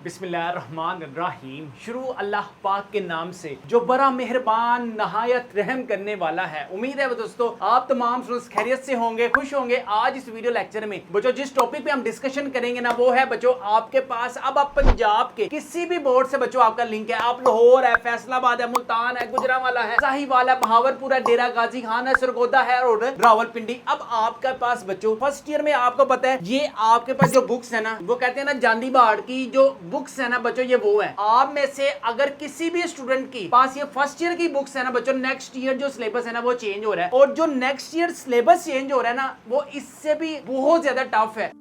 बिस्मिल्लाहिर्रहमानिर्रहीम। शुरू अल्लाह पाक के नाम से जो बड़ा मेहरबान नहायत रहम करने वाला है। उम्मीद है दोस्तों आप तमाम स्टूडेंट्स खैरियत से होंगे, खुश होंगे। आज इस वीडियो लेक्चर में बच्चों जिस टॉपिक पे हम डिस्कशन करेंगे ना वो है बच्चों आपके पास अब आप पंजाब के किसी भी बोर्ड से बच्चों आपका लिंक है, आप लाहौर है, फैसलाबाद है, मुल्तान है, गुजरांवाला है, साहिवाल है, बहावलपुर है, डेरा गाजी खान है, सरगोदा है और रावलपिंडी। अब आपके पास बच्चों फर्स्ट ईयर में आपको पता है ये आपके पास जो बुक्स है ना वो कहते हैं ना जांदी बाड़ की जो बुक्स है ना बच्चों ये वो है। आप में से अगर किसी भी स्टूडेंट की पास ये फर्स्ट ईयर की बुक्स है ना बच्चों नेक्स्ट ईयर जो सिलेबस है ना वो चेंज हो रहा है और जो नेक्स्ट ईयर सिलेबस चेंज हो रहा है ना वो इससे भी बहुत ज्यादा टफ है।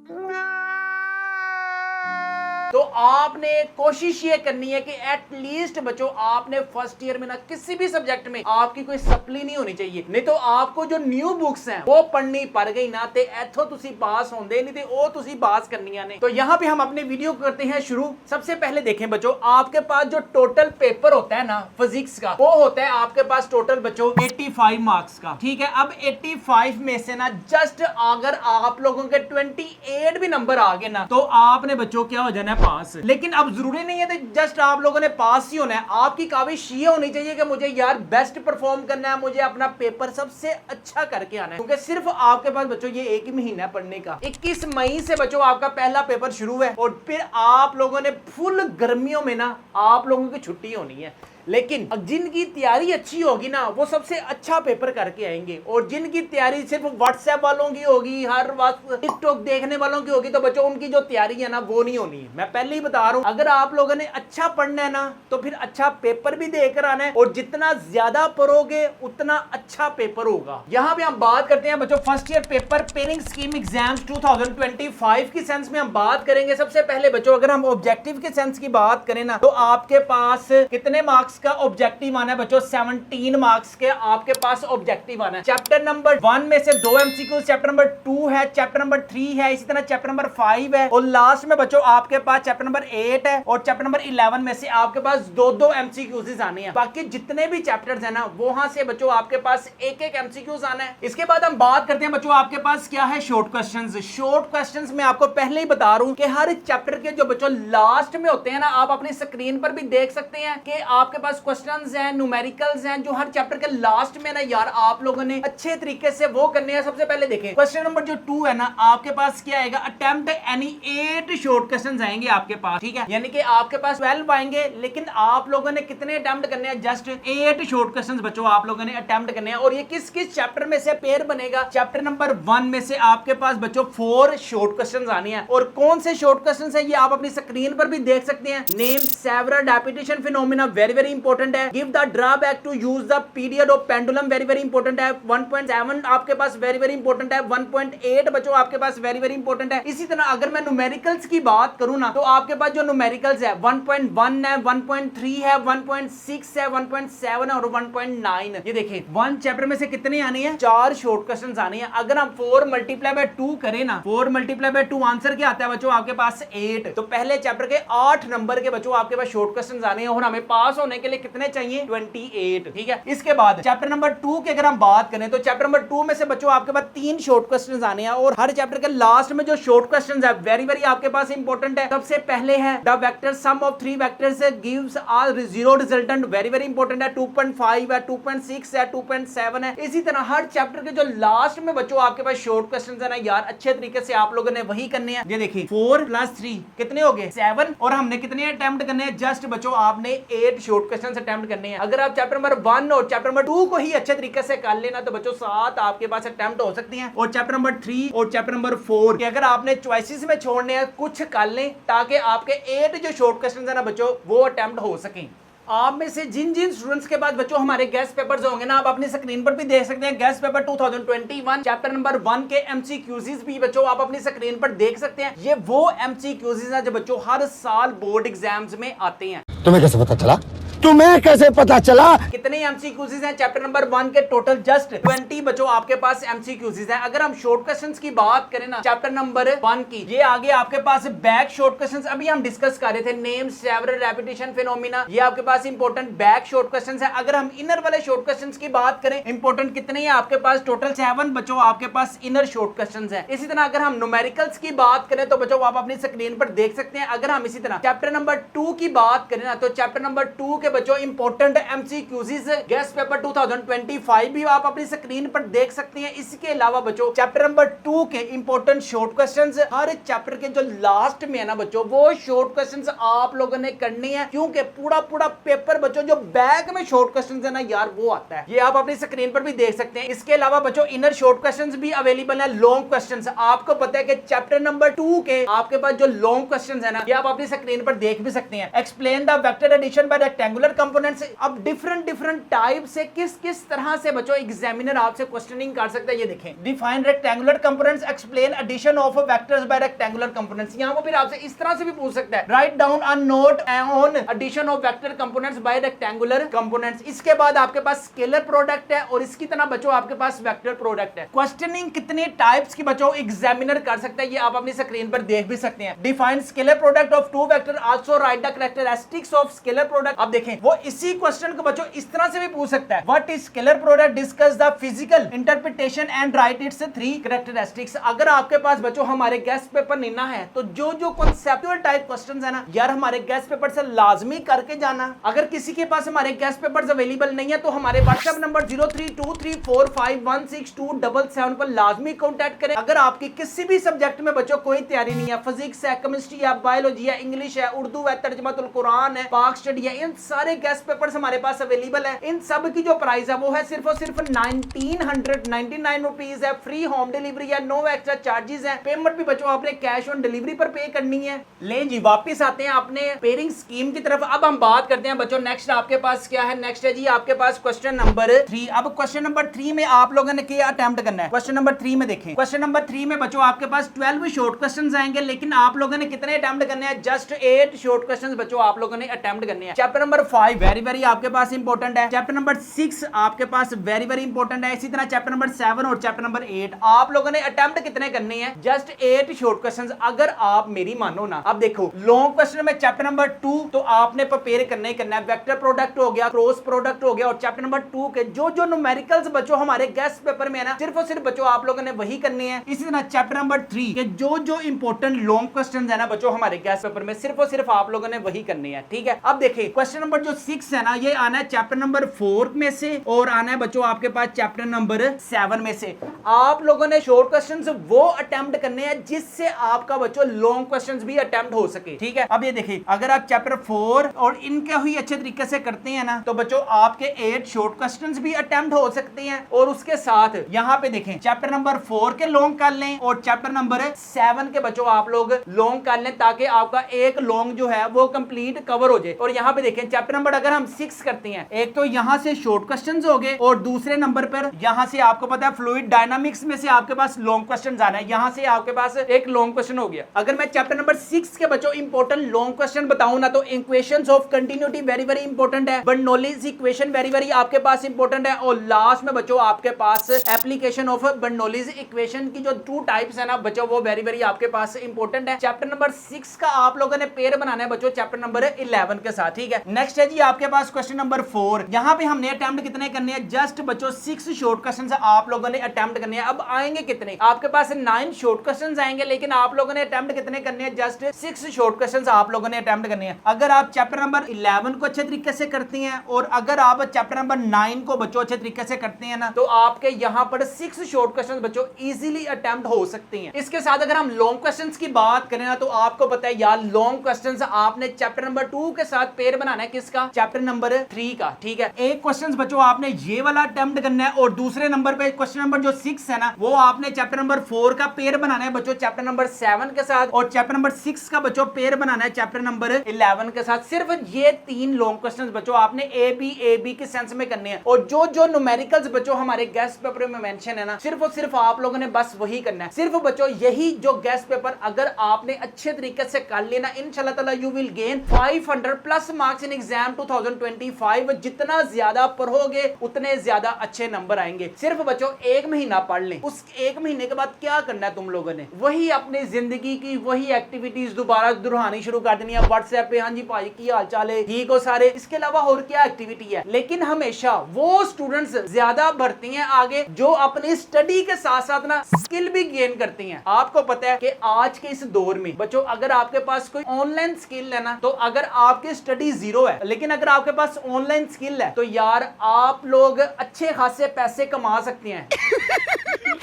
तो आपने कोशिश ये करनी है कि एटलीस्ट बच्चों आपने फर्स्ट ईयर में ना किसी भी सब्जेक्ट में आपकी कोई सप्ली नहीं होनी चाहिए, नहीं तो आपको जो न्यू बुक्स हैं वो पढ़नी पड़ गई ना ते इथों तुसी पास होंदे नहीं ते ओ तुसी पास करनियां ने। तो यहाँ पे हम अपने वीडियो करते हैं शुरू। सबसे पहले देखें बच्चों आपके पास जो टोटल पेपर होता है ना फिजिक्स का वो होता है आपके पास टोटल बच्चों 85 मार्क्स का, ठीक है। अब 85 में से ना जस्ट अगर आप लोगों के 28 भी नंबर आ गए ना तो आपने बच्चों क्या हो जाना पास। लेकिन अब जरूरी नहीं है कि जस्ट आप लोगों ने पास ही होना है, आपकी काविश ये होनी चाहिए कि मुझे यार बेस्ट परफॉर्म करना है, मुझे अपना पेपर सबसे अच्छा करके आना है। क्योंकि सिर्फ आपके पास बच्चों ये एक ही महीना है पढ़ने का। 21 मई से बच्चों आपका पहला पेपर शुरू है और फिर आप लोगों ने फुल गर्मियों में ना आप लोगों की छुट्टी होनी है। लेकिन जिनकी तैयारी अच्छी होगी ना वो सबसे अच्छा पेपर करके आएंगे और जिनकी तैयारी सिर्फ व्हाट्सएप वालों की होगी, हर वक्त टिकटॉक देखने वालों की होगी तो बच्चों उनकी जो तैयारी है ना वो नहीं होनी है। मैं पहले ही बता रहा हूं अगर आप लोगों ने अच्छा पढ़ना है ना तो फिर अच्छा पेपर भी देकर आना है और जितना ज्यादा पढ़ोगे उतना अच्छा पेपर होगा। यहाँ पे हम बात करते हैं बच्चों first year paper pairing scheme exams 2025 की सेंस में हम बात करेंगे। सबसे पहले बच्चों अगर हम ऑब्जेक्टिव के सेंस की बात करें ना तो आपके पास कितने मार्क्स का ऑब्जेक्टिव आना है बच्चों 17 मार्क्स के आपके पास ऑब्जेक्टिव आना है। चैप्टर नंबर 1 में से 2 एमसीक्यू, चैप्टर नंबर 2 है, चैप्टर नंबर 3 है, इसी तरह चैप्टर नंबर 5 है और लास्ट में बच्चों आपके पास चैप्टर नंबर 8 है और चैप्टर नंबर 11 में से आपके पास 2-2 एमसीक्यूज आने हैं। बाकी जितने भी चैप्टर्स है ना वहां से बच्चों आपके पास एक-एक एमसीक्यूज आना है। इसके बाद हम बात करते हैं बच्चों आपके पास क्या है शॉर्ट क्वेश्चंस। शॉर्ट क्वेश्चंस में आपको पहले ही बता रहा हूं कि हर चैप्टर के जो बच्चों लास्ट में होते हैं ना आप अपनी स्क्रीन पर भी देख सकते हैं कि आपके पास क्वेश्चंस हैं, न्यूमेरिकल्स हैं जो हर चैप्टर के लास्ट में ना यार आप लोगों ने अच्छे तरीके से वो करने हैं। सबसे पहले देखें क्वेश्चन नंबर जो 2 है ना आपके पास क्या आएगा अटेम्प्ट एनी 8 शॉर्ट क्वेश्चंस आएंगे आपके पास, ठीक है। यानी कि आपके पास 12 आएंगे लेकिन आप लोगों ने कितने अटेम्प्ट करने हैं जस्ट 8 शॉर्ट क्वेश्चंस बच्चों आप लोगों ने अटेम्प्ट करने हैं। और ये किस किस चैप्टर में से पेयर बनेगा। चैप्टर नंबर 1 में से आपके पास बच्चों 4 शॉर्ट क्वेश्चंस आने हैं और कौन से शॉर्ट क्वेश्चंस है ये आप अपनी स्क्रीन पर भी देख सकते हैं। Name several repetition phenomena very very important है। Give the drawback to use the period of pendulum very very important है। 1.7 आपके पास वेरी वेरी इंपॉर्टेंट है। 1.8 बच्चों आपके पास वेरी वेरी इंपॉर्टेंट है। इसी तरह अगर मैं न्यूमेरिकल्स की बात करूं ना तो आपके पास जो न्यूमेरिकल्स है 1.1 है, 1.3 है, 1.6 है, 1.7 है और 1.9 है। ये देखिए 1 चैप्टर में से कितने आने हैं 4 शॉर्ट क्वेश्चंस आने हैं। अगर हम 4 मल्टीप्लाई बाय 2 करें ना 4 मल्टीप्लाई बाय 2 आंसर क्या आता है बच्चों आपके पास 8। तो पहले चैप्टर के 8 नंबर के बच्चों आपके पास शॉर्ट क्वेश्चंस आने हैं और हमें पास होने के लिए कितने चाहिए 28, ठीक है। इसके बाद चैप्टर नंबर 2 की अगर हम बात करें तो चैप्टर नंबर 2 में से बच्चों आपके पास 3 शॉर्ट क्वेश्चंस आने हैं और हर चैप्टर के लास्ट में जो शॉर्ट क्वेश्चंस है वेरी वेरी आपके पास इंपॉर्टेंट है। सबसे पहले है the vector sum of 3 vectors gives a zero resultant very very important है। 2.5 है, 2.6 है, 2.7 है। इसी तरह हर चैप्टर के जो लास्ट में बच्चों आपके पास शॉर्ट क्वेश्चंस है ना यार अच्छे तरीके से आप लोगों ने वही करने हैं। ये देखिए 4 + 3 कितने हो गए 7 और हमने कितने अटेम्प्ट करने हैं जस्ट बच्चों आपने 8 शॉर्ट क्वेश्चंस अटेम्प्ट करने हैं। अगर आप चैप्टर नंबर 1 और चैप्टर नंबर 2 को ही अच्छे तरीके से कर लेना तो बच्चों 7 आपके पास अटेम्प्ट हो सकती हैं। और चैप्टर नंबर 3 और चैप्टर नंबर 4 कि अगर आपने चॉइसेस में छोड़ने हैं कुछ कर लें ताकि आपके 8 जो शॉर्ट क्वेश्चंस है ना बच्चों वो अटेम्प्ट हो सकें। आप में से जिन जिन स्टूडेंट्स के बाद बच्चों हमारे गेस्ट पेपर्स होंगे ना आप अपनी स्क्रीन पर भी देख सकते हैं। गेस्ट पेपर 2021 चैप्टर नंबर 1 के एमसीक्यूज भी बच्चों आप अपनी स्क्रीन पर देख सकते हैं। ये वो एमसीक्यूज हैं जो बच्चों हर साल बोर्ड एग्जाम्स में आते हैं। तुम्हें कैसे पता चला? तुम्हें कैसे पता चला? कितने एमसीक्यूज हैं चैप्टर नंबर 1 के? टोटल जस्ट 20 बच्चों आपके पास एमसीक्यूज हैं। अगर हम शॉर्ट क्वेश्चंस की बात करें ना चैप्टर नंबर 1 की, ये आगे आपके पास बैक शॉर्ट क्वेश्चंस अभी हम डिस्कस कर रहे थे, नेम, सेवरल, रेपिटेशन, फिनोमिना, ये आपके पास इंपॉर्टेंट बैक शॉर्ट क्वेश्चंस है। अगर हम इनर वाले शॉर्ट क्वेश्चंस की बात करें, इंपॉर्टेंट कितने हैं आपके पास? टोटल 7 बच्चों आपके पास इनर शॉर्ट क्वेश्चंस हैं। इसी तरह अगर हम न्यूमेरिकल्स की बात करें तो बच्चों आप अपनी स्क्रीन पर देख सकते हैं। अगर हम इसी तरह चैप्टर नंबर 2 की बात करें ना तो चैप्टर नंबर 2 के बच्चों इंपॉर्टेंट एमसीक्यूज गेस्ट पेपर 2025 भी आप अपनी स्क्रीन पर देख सकते हैं। इसके अलावा बच्चों चैप्टर नंबर 2 के इंपॉर्टेंट शॉर्ट क्वेश्चंस हर चैप्टर के जो लास्ट में है ना बच्चों, वो शॉर्ट क्वेश्चंस आप लोगों ने करनी है, क्योंकि पूरा पेपर बच्चों जो बैक में शॉर्ट क्वेश्चंस है ना यार वो आता है। ये आप अपनी स्क्रीन पर भी देख सकते हैं। इसके अलावा बच्चों इनर शॉर्ट क्वेश्चंस भी अवेलेबल है, लॉन्ग क्वेश्चंस। आपको पता है कि चैप्टर नंबर 2 के आपके पास जो लॉन्ग क्वेश्चंस है ना ये आप अपनी स्क्रीन पर देख भी सकते हैं। Explain the vector addition by rectangular components. अब डिफरेंट टाइप से किस तरह से बच्चों एग्जामिनर आपसे क्वेश्चनिंग कर सकता है, ये देखें। Define rectangular components, explain addition of vectors by rectangular components. यहां वो फिर आपसे इस तरह से भी पूछ सकता है, write down a note on addition of vector components by rectangular components. इसके बाद आपके पास स्केलर प्रोडक्ट है और इसकी तरह बच्चों आपके पास वेक्टर प्रोडक्ट है। क्वेश्चनिंग कितने टाइप्स की बच्चों एग्जामिनर कर सकता है ये आप अपनी स्क्रीन पर देख भी सकते हैं। Define scalar product of two vector, also write the characteristics of scalar product. अब देखें वो इसी क्वेश्चन को बच्चों इस तरह से भी पूछ सकता है, what is scalar product, discuss the physical interpretation and right it's 3 characteristics. अगर आपके पास बच्चों हमारे गेस्ट पेपर निना है तो जो कॉन्सेप्चुअल टाइप क्वेश्चंस है ना यार हमारे गेस्ट पेपर से लाजमी करके जाना। अगर किसी के पास हमारे गेस्ट पेपर्स अवेलेबल नहीं है तो हमारे व्हाट्सएप नंबर 0323451677 पर लाजमी कांटेक्ट करें। अगर आपकी किसी भी सब्जेक्ट में बच्चों कोई तैयारी नहीं है, फिजिक्स है, केमिस्ट्री है, बायोलॉजी है, इंग्लिश है, उर्दू है, तर्जुमातुल कुरान है, पाक स्टडी है, इन सारे गेस्ट पेपर्स हमारे पास अवेलेबल है। इन सब की जो प्राइस है वो है सिर्फ और सिर्फ 1999 रुपीज है। फ्री होम डिलीवरी है, नो एक्स्ट्रा चार्जेस है। पेमेंट भी बच्चों आपने कैश ऑन डिलीवरी पर पे करनी है। ले जी वापस आते हैं अपने पेयरिंग स्कीम की तरफ। अब हम बात करते हैं बच्चों नेक्स्ट आपके पास क्या है। नेक्स्ट है जी आपके पास क्वेश्चन नंबर 3। अब क्वेश्चन नंबर 3 में आप लोगों ने क्या अटेम्प्ट करना है? क्वेश्चन नंबर 3 में देखें, क्वेश्चन नंबर 3 में बच्चों आपके पास 12 शॉर्ट क्वेश्चंस आएंगे, लेकिन आप लोगों ने कितने अटेम्प्ट करने हैं? जस्ट 8 शॉर्ट क्वेश्चंस बच्चों आप लोगों ने अटेम्प्ट करने हैं। चैप्टर नंबर 5 वेरी आपके पास इंपॉर्टेंट है। चैप्टर नंबर 6 आपके पास वेरी इंपॉर्टेंट है। इसी तरह चैप्टर नंबर 7 और चैप्टर नंबर 8 आप लोगों ने अटेम्प्ट कितने करने हैं? Just 8 short questions. अगर आप मेरी मानो ना, अब देखो लॉन्ग क्वेश्चन में चैप्टर नंबर 2 तो आपने प्रिपेयर करना ही करना है। वेक्टर प्रोडक्ट हो गया, क्रॉस प्रोडक्ट हो गया, और चैप्टर नंबर 2 के जो न्यूमेरिकल्स बच्चों हमारे गेस्ट पेपर में है ना सिर्फ और सिर्फ बच्चों आप लोगों ने वही करने हैं। इसी तरह चैप्टर नंबर 3 के जो इंपॉर्टेंट लॉन्ग क्वेश्चंस है ना बच्चों हमारे गेस्ट पेपर में सिर्फ और सिर्फ आप लोगों ने वही करने हैं। ठीक है, अब देखिए क्वेश्चन नंबर जो 6 है ना ये आना है चैप्टर नंबर 4 में से और आना है बच्चों आपके पास चैप्टर नंबर 7 में से। आप लोगों ने शॉर्ट क्वेश्चंस वो अटेम्प्ट करने हैं जिससे आपका बच्चों लॉन्ग क्वेश्चंस भी अटेम्प्ट हो सके। ठीक है, अब ये देखिए अगर आप चैप्टर 4 और इनके ही अच्छे तरीके से करते हैं ना तो बच्चों आपके 8 शॉर्ट क्वेश्चंस भी अटेम्प्ट हो सकते हैं। और उसके साथ यहाँ पे देखें चैप्टर नंबर 4 के लॉन्ग कर लें और चैप्टर नंबर 7 के बच्चों आप लोग लॉन्ग कर लें ताकि आपका एक लॉन्ग जो है वो कंप्लीट कवर हो जाए। और यहाँ पे देखें चैप्टर नंबर अगर हम 6 करते हैं, एक तो यहाँ से शॉर्ट क्वेश्चंस हो गए और दूसरे नंबर पर यहाँ से आपको पता है फ्लूइड डायनामिक्स में से आपके पास लॉन्ग क्वेश्चन आना है। यहाँ से आपके पास एक लॉन्ग क्वेश्चन हो गया। अगर मैं चैप्टर नंबर 6 के बच्चों इंपॉर्टेंट लॉन्ग क्वेश्चन बताऊं ना तो equations of continuity very important है। बर्नौलीज इक्वेशन वेरी आपके पास इंपॉर्टेंट है। और लास्ट में बच्चों आपके पास एप्लीकेशन ऑफ बर्नौलीज इक्वेशन की जो 2 टाइप्स है ना बच्चों वो वेरी आपके पास इंपॉर्टेंट है। चैप्टर नंबर 6 का आप लोगों ने पेयर बनाना है बच्चों चैप्टर नंबर 11 के साथ। ठीक है, नेक्स्ट है जी आपके पास क्वेश्चन नंबर 4। यहाँ पे हमने अटेम्प्ट कितने करने हैं? जस्ट बच्चों 6 शॉर्ट क्वेश्चन आप लोगों ने अटेम्प्ट करने हैं। अब आएंगे कितने? आपके पास 9 शॉर्ट क्वेश्चन आएंगे, लेकिन आप लोगों ने अटेम्प्ट कितने करने हैं? जस्ट 6 शॉर्ट क्वेश्चन आप लोगों ने अटेम्प्ट करने हैं। अगर आप चैप्टर नंबर 11 को अच्छे तरीके से करते हैं और अगर आप चैप्टर नंबर 9 को बच्चों अच्छे तरीके से करते हैं ना तो आपके यहाँ पर 6 शॉर्ट क्वेश्चन बच्चों इजीली अटेम्प्ट हो सकते हैं। इसके साथ अगर हम लॉन्ग क्वेश्चंस की बात करें ना तो आपको पता है यार लॉन्ग क्वेश्चंस आपने चैप्टर नंबर 2 के साथ पेयर बनाना है। किसका? चैप्टर नंबर 3 का। ठीक है, एक क्वेश्चन बच्चों आपने ये वाला अटेम्प्ट करना है और दूसरे नंबर पे क्वेश्चन नंबर जो 6 है ना वो आपने चैप्टर नंबर 4 का पेयर बनाना है बच्चों चैप्टर नंबर 7 के साथ, और चैप्टर नंबर 6 का बच्चों पेयर बनाना है चैप्टर नंबर 11 के साथ। सिर्फ ये 3 लॉन्ग क्वेश्चंस बच्चों आपने ए बी के सेंस में करने हैं। और जो न्यूमेरिकल्स बच्चों हमारे गेस्ट पेपर में मेंशन है ना सिर्फ और सिर्फ आप लोगों ने बस वही करना है। सिर्फ बच्चों यही जो गेस्ट पेपर अगर आपने अच्छे तरीके से कर लेना इंशाल्लाह ताला you will gain 500 plus marks in exam 2025 जितना ज्यादा पढ़ोगे उतने ज्यादा अच्छे नंबर आएंगे। सिर्फ बच्चों 1 महीना पढ़ लें, उस 1 महीने के बाद क्या करना है तुम लोगों ने, वही अपनी जिंदगी की वही एक्टिविटीज दोबारा दोहरानी शुरू कर देनी है। व्हाट्सएप पे हाँ जी भाई की हाल चाल है, ठीक हो सारे, इसके अलावा और क्या एक्टिविटी है। लेकिन हमेशा वो स्टूडेंट्स ज्यादा बढ़ती हैं आगे जो अपनी स्टडी के साथ साथ ना स्किल भी गेन करती हैं। आपको पता है कि आज के इस दौर में बच्चों अगर आपके पास कोई ऑनलाइन स्किल है ना, तो अगर आपकी स्टडी जीरो है लेकिन अगर आपके पास ऑनलाइन स्किल है तो यार आप लोग अच्छे खासे पैसे कमा सकते हैं।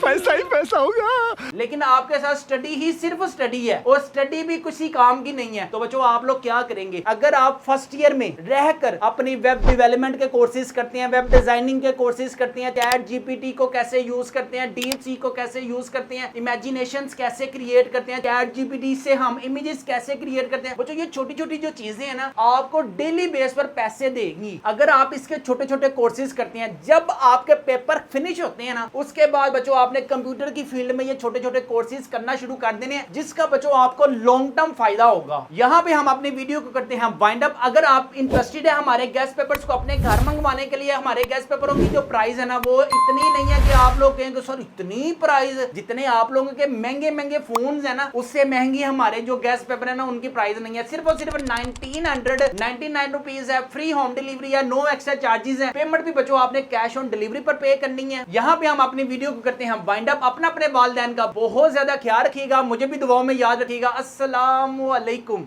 पैसा ही पैसा होगा। लेकिन आपके साथ स्टडी ही सिर्फ स्टडी है और स्टडी भी किसी काम की नहीं है। तो बच्चों आप लोग क्या करेंगे, अगर आप फर्स्ट ईयर में रहकर अपनी वेब डेवलपमेंट के कोर्सेज करते हैं, वेब डिजाइनिंग के कोर्सेज करते हैं, चैट जीपीटी को कैसे यूज करते हैं, डीपसीक को कैसे यूज करते हैं, इमेजिनेशंस कैसे क्रिएट करते हैं, चैट जीपीटी से हम इमेजेस कैसे क्रिएट करते हैं, बच्चों ये छोटी छोटी जो चीजें हैं ना आपको डेली बेस पर पैसे देगी अगर आप इसके छोटे छोटे कोर्सेज करते हैं। जब आपके पेपर फिनिश होते हैं ना उसके बाद बच्चों आपने कंप्यूटर की फील्ड में ये छोटे छोटे कोर्सेज करना शुरू कर देने हैं जिसका बच्चों आपको लॉन्ग टर्म फायदा होगा। यहाँ पे हम अपनी वीडियो को करते हैं वाइंड अप। अगर आप इंटरेस्टेड है हमारे गेस्ट पेपर्स को अपने घर मंगवाने के लिए, हमारे गेस्ट पेपरों की जो प्राइस है ना वो इतनी नहीं है कि आप लोग कहेंगे सर इतनी प्राइस, जितने आप लोगों के महंगे महंगे फोन है ना उससे महंगी हमारे जो गेस्ट पेपर है ना उनकी प्राइस नहीं है। सिर्फ और सिर्फ 1999 रुपीज है, फ्री होम डिलीवरी है, नो एक्स्ट्रा चार्जेस है। पेमेंट भी बच्चों आपने कैश ऑन डिलीवरी पर पे करनी है। यहाँ पे हम अपनी वीडियो को करते हैं वाइंड अप। अपना अपने वालिदैन का बहुत ज्यादा ख्याल रखिएगा, मुझे भी दुआओं में याद रखिएगा। अस्सलाम वालेकुम।